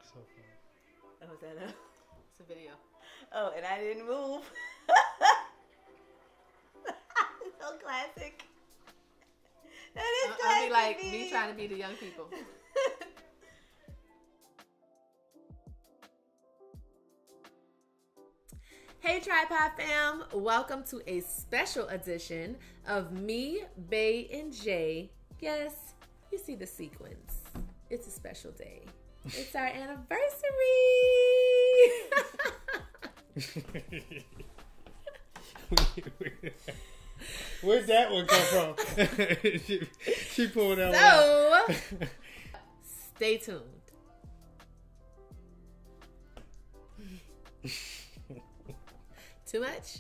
So funny. Oh, was that it's a video. Oh, and I didn't move. So classic. That is classic. I'll be like me trying to be the young people. Hey Tripod fam, welcome to a special edition of Me Bae and J. Yes, you see the sequence. It's a special day. It's our anniversary. Where'd that one come from? she pulled that one out. Stay tuned. Too much?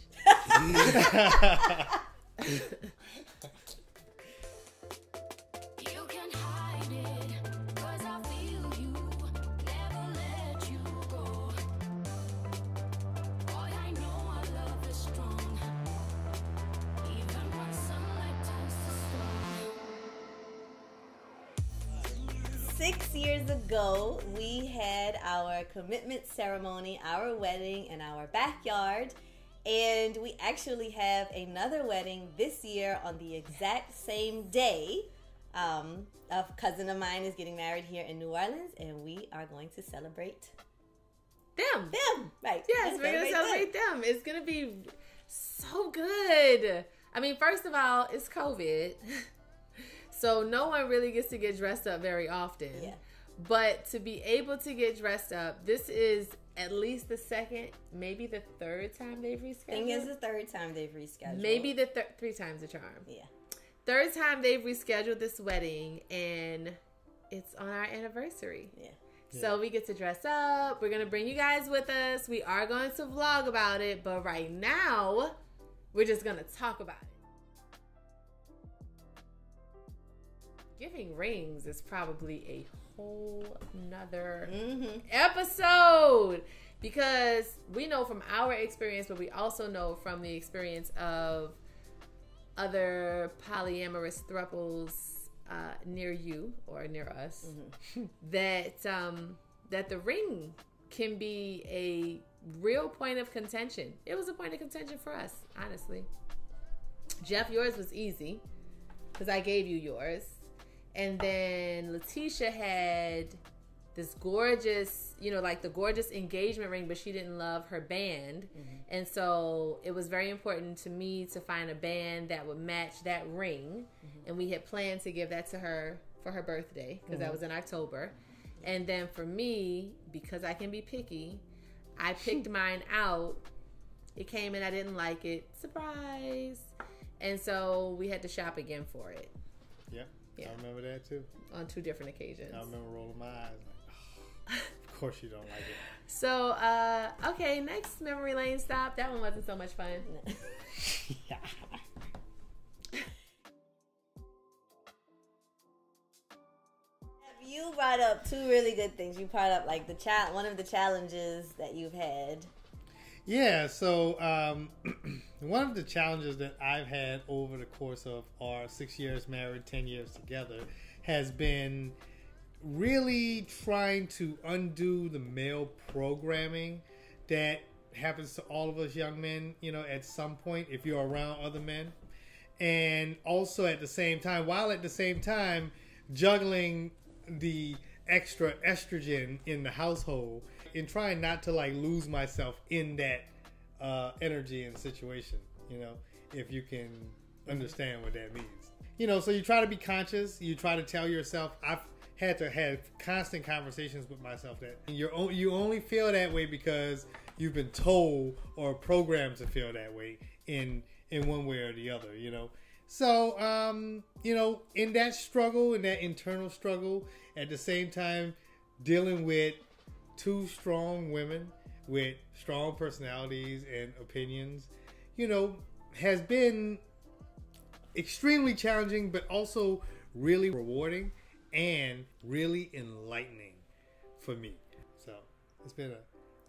Six years ago, we had our commitment ceremony, our wedding in our backyard, and we actually have another wedding this year on the exact same day. A cousin of mine is getting married here in New Orleans, and we are going to celebrate them. Right. Yes, we're going to celebrate them. It's going to be so good. I mean, first of all, it's COVID. So no one really gets to get dressed up very often. Yeah. But to be able to get dressed up, this is at least the second, maybe the third time they've rescheduled. I think it's the third time they've rescheduled. Maybe the three times the charm. Yeah. Third time they've rescheduled this wedding, and it's on our anniversary. Yeah. So we get to dress up. We're going to bring you guys with us. We are going to vlog about it, but right now, we're just going to talk about it. Giving rings is probably a whole nother episode, because we know from our experience, but we also know from the experience of other polyamorous throuples near you or near us, that the ring can be a real point of contention. It was a point of contention for us, honestly. Jeff, yours was easy because I gave you yours. And then LaTesha had this gorgeous, like the gorgeous engagement ring, but she didn't love her band. And so it was very important to me to find a band that would match that ring. And we had planned to give that to her for her birthday, because that was in October. And then for me, because I can be picky, I picked mine out. It came in, I didn't like it. Surprise. And so we had to shop again for it. Yep. Yeah. I remember that too. On 2 different occasions. I remember rolling my eyes like, oh, of course you don't like it. So, okay, next memory lane stop. That one wasn't so much fun. You brought up 2 really good things. You brought up like one of the challenges that you've had. Yeah, so one of the challenges that I've had over the course of our 6 years married, 10 years together, has been really trying to undo the male programming that happens to all of us young men, at some point if you're around other men. And also at the same time, juggling the extra estrogen in the household, and trying not to lose myself in that energy and situation, if you can understand what that means. So you try to be conscious, you try to tell yourself, I've had to have constant conversations with myself that you only feel that way because you've been told or programmed to feel that way in one way or the other, So, in that struggle, in that internal struggle, at the same time dealing with 2 strong women with strong personalities and opinions, has been extremely challenging, but also really rewarding and really enlightening for me. So it's been a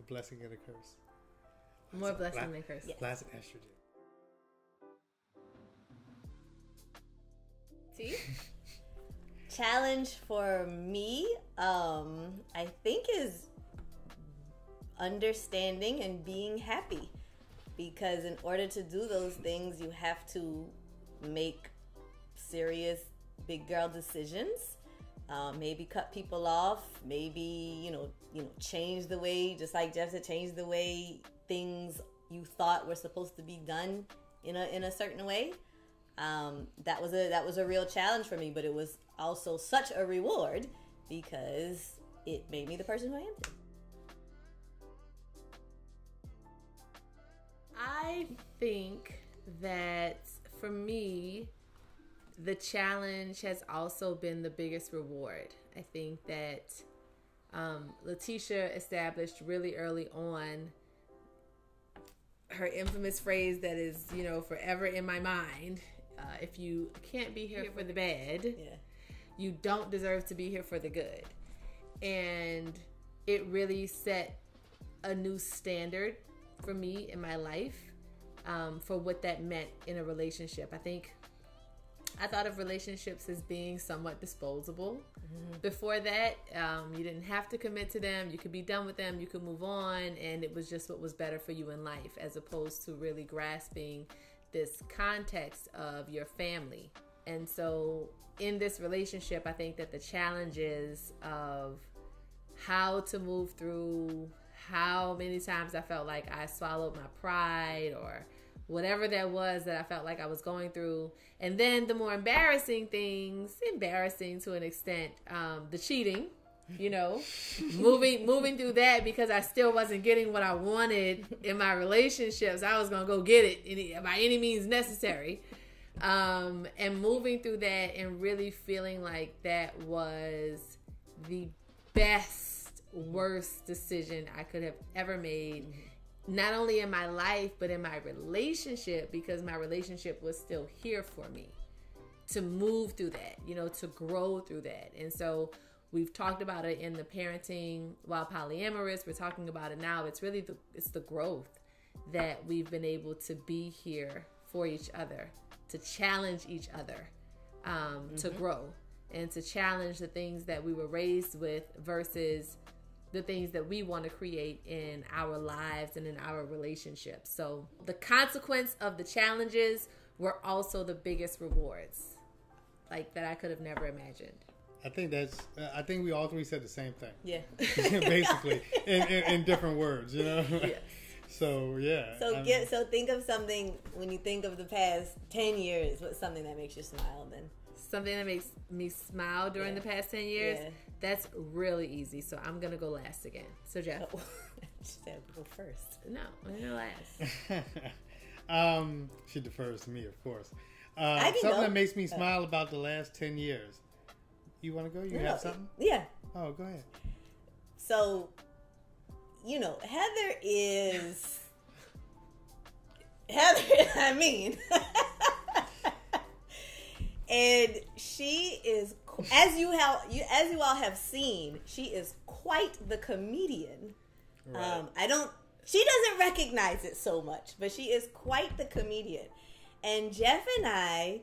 blessing and a curse. More blessing than curse. Lots of estrogen. T? Challenge for me, I think is understanding and being happy. Because in order to do those things, you have to make serious big girl decisions. Maybe cut people off. Maybe, change the way, just like Jeff said, change the way things you thought were supposed to be done in a certain way. That was a real challenge for me, but it was also such a reward because it made me the person who I am today. I think that for me, the challenge has also been the biggest reward. I think that LaTesha established really early on her infamous phrase that is, forever in my mind. If you can't be here for the bad, you don't deserve to be here for the good. And it really set a new standard for me in my life, for what that meant in a relationship. I thought of relationships as being somewhat disposable. Mm-hmm. Before that, you didn't have to commit to them. You could be done with them. You could move on. And it was just what was better for you in life, as opposed to really grasping this context of your family. And so in this relationship, I think that the challenges of how to move through how many times I felt like I swallowed my pride or whatever that was that I felt like I was going through. And then the more embarrassing things, embarrassing to an extent, the cheating, moving through that because I still wasn't getting what I wanted in my relationships. I was going to go get it by any means necessary. And moving through that and really feeling like that was the worst decision I could have ever made. Not only in my life, but in my relationship, because my relationship was still here for me to move through that, to grow through that. And so we've talked about it in the parenting while polyamorous. We're talking about it now. It's really it's the growth that we've been able to be here for each other, to challenge each other, to grow and to challenge the things that we were raised with versus the things that we want to create in our lives and in our relationships. So the consequence of the challenges were also the biggest rewards, like that I could have never imagined. I think we all three said the same thing. Yeah. Basically, in different words, Yes. So, yeah. So think of something, when you think of the past 10 years, what's something that makes you smile then? Something that makes me smile during the past 10 years? Yeah. That's really easy. So I'm going to go last again. So, Jeff. Oh, she said go first. No, I'm going to last. She defers to me, of course. Something that makes me smile about the last 10 years. You want to go? You have something? Yeah. Oh, go ahead. So, Heather is... and she is, as you all have seen, she is quite the comedian. Right. She doesn't recognize it so much, but she is quite the comedian. And Jeff and I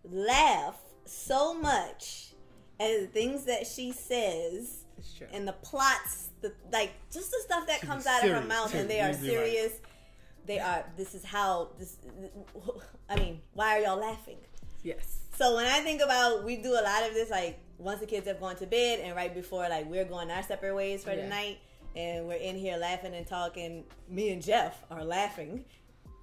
laugh so much at the things that she says and the plots, just the stuff that comes out of her mouth, and they are serious. They are, why are y'all laughing? Yes. So when I think about, we do a lot of this, once the kids have gone to bed and right before, we're going our separate ways for the night, and we're in here laughing and talking. Me and Jeff are laughing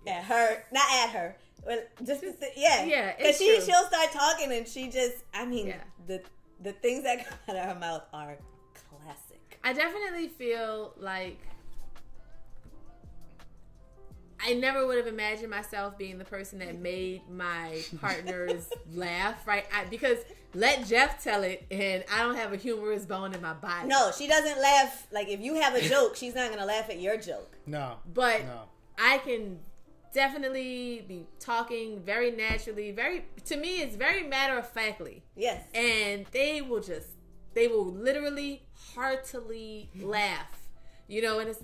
at her, not at her, but just because she'll start talking and she just, the things that come out of her mouth are classic. I definitely feel like I never would have imagined myself being the person that made my partners laugh, right? Because let Jeff tell it, and I don't have a humorous bone in my body. No, she doesn't laugh. If you have a joke, she's not going to laugh at your joke. No. But I can definitely be talking very naturally, to me, it's very matter-of-factly. Yes. And they will literally heartily laugh, and it's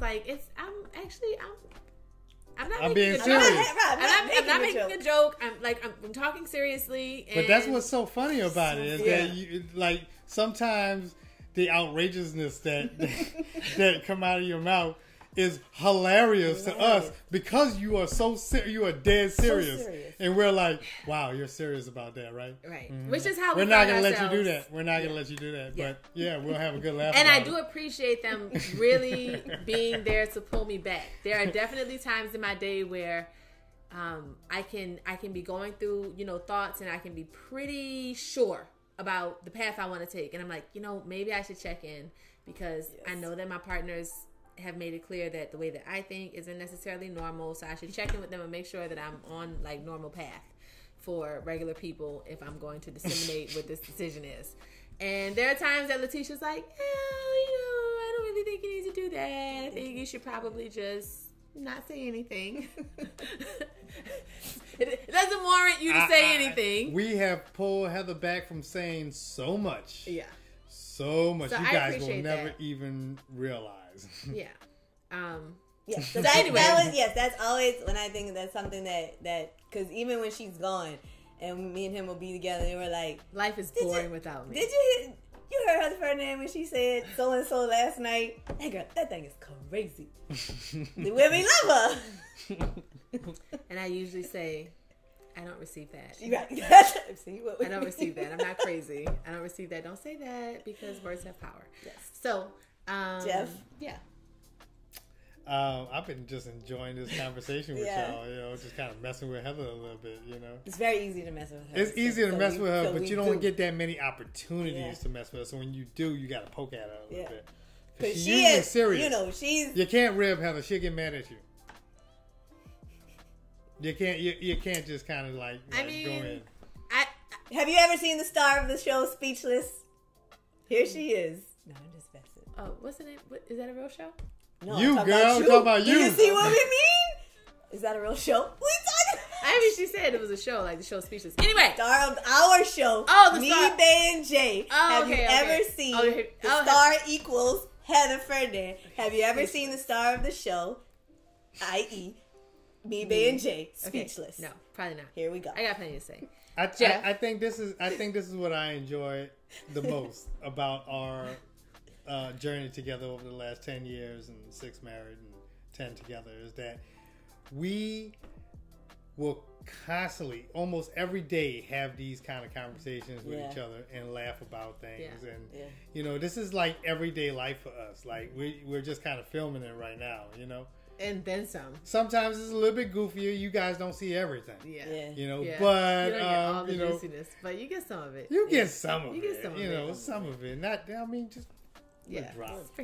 I'm being serious. I'm not making a joke. I'm talking seriously. But that's what's so funny about it is that you, sometimes the outrageousness that come out of your mouth is hilarious to us because you are you are dead serious. And we're like, wow, you're serious about that, right? Right. Mm-hmm. Which is how we're not going to let you do that. We're not going to let you do that. Yeah. But yeah, we'll have a good laugh. And I do appreciate them really being there to pull me back. There are definitely times in my day where I can be going through, thoughts, and I can be pretty sure about the path I want to take. And I'm like, maybe I should check in because I know that my partners have made it clear that the way that I think isn't necessarily normal. So I should check in with them and make sure that I'm on like normal path for regular people if I'm going to disseminate what this decision is. And there are times that LaTesha's like, I don't really think you need to do that. I think you should probably just not say anything. It doesn't warrant you to say anything. We have pulled Heather back from saying so much. Yeah. So much. So you guys will never even realize. Yeah. So that's always when I think that's something that because even when she's gone and me and him will be together and we're like, life is boring without me. Did you heard her name when she said so and so last night? That thing is crazy. The women love her. And I usually say, I don't receive that. Right. See, I don't receive that. I'm not crazy. I don't receive that. Don't say that because words have power. Yes. So, Jeff? Yeah. I've been just enjoying this conversation with y'all, just kind of messing with Heather a little bit, It's very easy to mess with her. It's easy to mess with her, but you don't get that many opportunities to mess with her. So when you do, you got to poke at her a little bit. Because she is serious. You can't rib Heather. She'll get mad at you. You can't just kind of like go in. Have you ever seen the star of the show Speechless? Here she is. No, I'm just messing. Oh, what's the name? Is that a real show? No, I'm talking about you. Do you see what we mean? Is that a real show? What are you talking about? I mean, she said it was a show, like the show Speechless. Anyway. Star of our show. The Me star. Bae and J. Have you ever seen the star equals Heather Ferdinand? Have you ever seen the star of the show, i.e., Me Bae and J, Speechless? Okay. No, probably not. Here we go. I got plenty to say. I think this is what I enjoy the most about our journey together over the last 10 years and 6 married and 10 together is that we will constantly, almost every day, have these kind of conversations with each other and laugh about things. And this is like everyday life for us. Like we're just kind of filming it right now, And then some. Sometimes it's a little bit goofier. You guys don't see everything. But you don't get all the juiciness, but you get some of it. You get some of it. You get some of it. Some of it. Not, just a little drop, a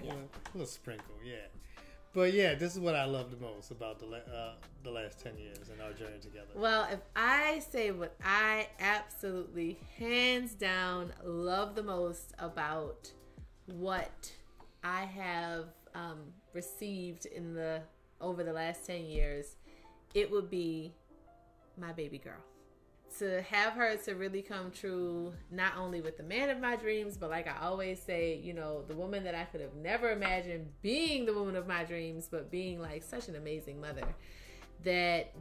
little sprinkle. But this is what I love the most about the last 10 years and our journey together. Well, if I say what I absolutely, hands down, love the most about what I have received over the last 10 years, it would be my baby girl. To have her to really come true, not only with the man of my dreams, but like I always say, the woman that I could have never imagined being the woman of my dreams, but being like such an amazing mother. That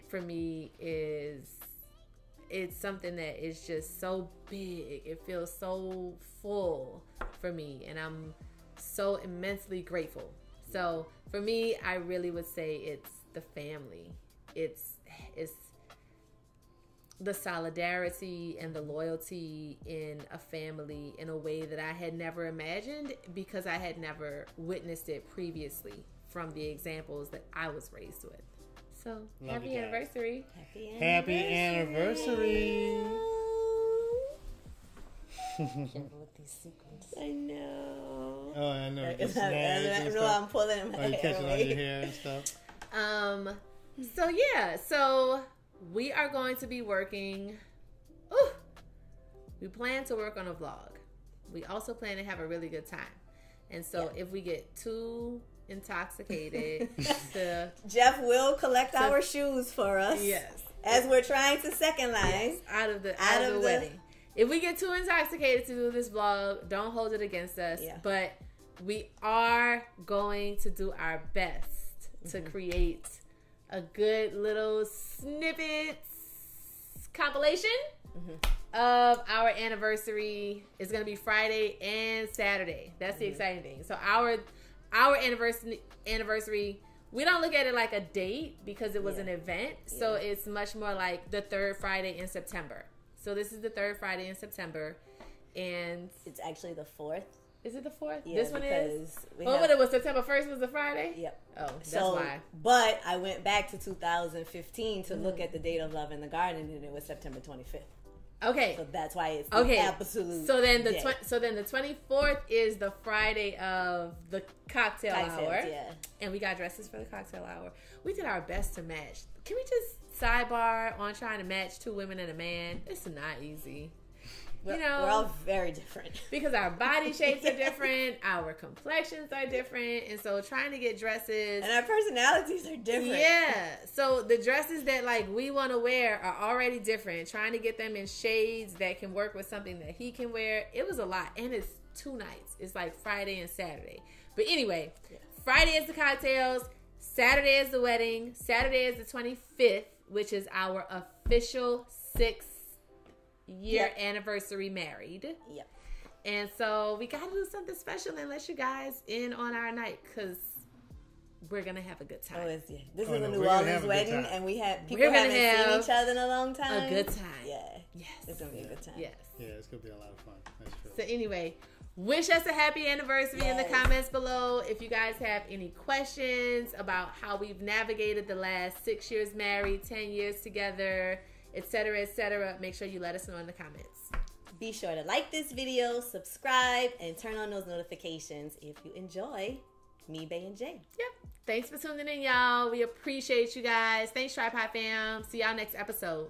for me it's something that is just so big. It feels so full for me, and I'm so immensely grateful. So for me, I really would say it's the family. It's the solidarity and the loyalty in a family in a way that I had never imagined because I had never witnessed it previously from the examples that I was raised with. So, happy anniversary. Happy anniversary. With these sequins. I know. Oh, I know. I know I'm pulling my you catching on your hair and stuff? So we are going to be working. We plan to work on a vlog. We also plan to have a really good time. And so if we get too intoxicated, Jeff will collect our shoes for us. Yes. As we're trying to second line. Yes, out of the wedding. If we get too intoxicated to do this vlog, don't hold it against us. Yeah. But we are going to do our best to create a good little snippets compilation of our anniversary. It's going to be Friday and Saturday. That's the exciting thing. So our anniversary, we don't look at it like a date because it was an event. So it's much more like the third Friday in September. So this is the third Friday in September. And it's actually the 4th. Is it the 4th? Yeah, this one is? But it was September 1st was the Friday? Yep. Oh, that's why. But I went back to 2015 to look at the date of Love in the Garden, and it was September 25th. Okay. So that's why it's the absolute So then the day. so then the 24th is the Friday of the cocktail hour. Yeah. And we got dresses for the cocktail hour. We did our best to match. Can we just sidebar on trying to match 2 women and a man? It's not easy. We're all very different. Because our body shapes are different, our complexions are different, and so trying to get dresses... And our personalities are different. Yeah. So the dresses that, like, we want to wear are already different. Trying to get them in shades that can work with something that he can wear, it was a lot. And it's 2 nights. It's like Friday and Saturday. But anyway, Friday is the cocktails, Saturday is the wedding, Saturday is the 25th, which is our official 6th year anniversary married. Yep. And so we got to do something special and let you guys in on our night because we're going to have a good time. This is a New Orleans wedding and we have people we're haven't seen each other in a long time. A good time. Yeah. Yes. It's going to be a good time. Yes. Yeah, it's going to be a lot of fun. That's true. So anyway, wish us a happy anniversary in the comments below. If you guys have any questions about how we've navigated the last 6 years married, 10 years together, etc., make sure you let us know in the comments. Be sure to like this video, subscribe, and turn on those notifications if you enjoy Me Bae and J. Yep. Thanks for tuning in, y'all. We appreciate you guys. Thanks, Tripod Fam. See y'all next episode.